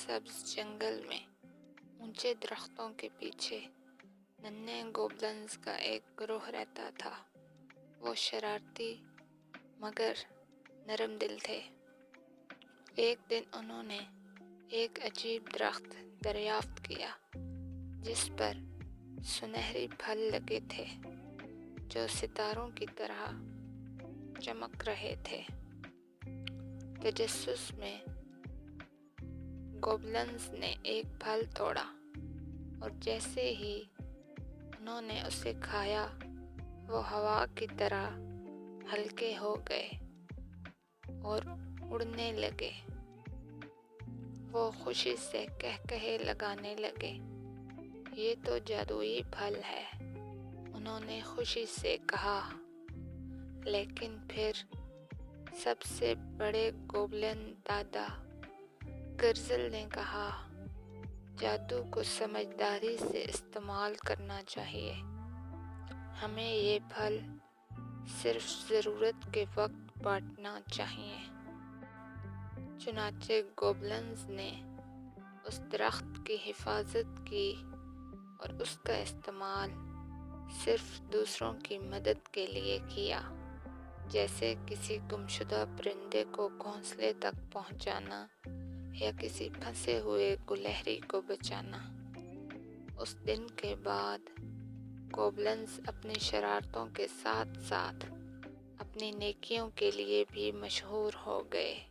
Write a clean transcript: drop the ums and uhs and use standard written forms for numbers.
سبز جنگل میں اونچے درختوں کے پیچھے ننھے گوبلنز کا ایک گروہ رہتا تھا۔ وہ شرارتی مگر نرم دل تھے۔ ایک دن انہوں نے ایک عجیب درخت دریافت کیا جس پر سنہری پھل لگے تھے جو ستاروں کی طرح چمک رہے تھے۔ تجسس میں گوبلنز نے ایک پھل توڑا اور جیسے ہی انہوں نے اسے کھایا وہ ہوا کی طرح ہلکے ہو گئے اور اڑنے لگے۔ وہ خوشی سے قہقہے لگانے لگے۔ یہ تو جادوئی پھل ہے، انہوں نے خوشی سے کہا۔ لیکن پھر سب سے بڑے گوبلن دادا گرزل نے کہا، جادو کو سمجھداری سے استعمال کرنا چاہیے۔ ہمیں یہ پھل صرف ضرورت کے وقت بانٹنا چاہیے۔ چنانچہ گوبلنز نے اس درخت کی حفاظت کی اور اس کا استعمال صرف دوسروں کی مدد کے لیے کیا، جیسے کسی گمشدہ پرندے کو گھونسلے تک پہنچانا یا کسی پھنسے ہوئے گلہری کو بچانا۔ اس دن کے بعد گوبلنز اپنی شرارتوں کے ساتھ ساتھ اپنی نیکیوں کے لیے بھی مشہور ہو گئے۔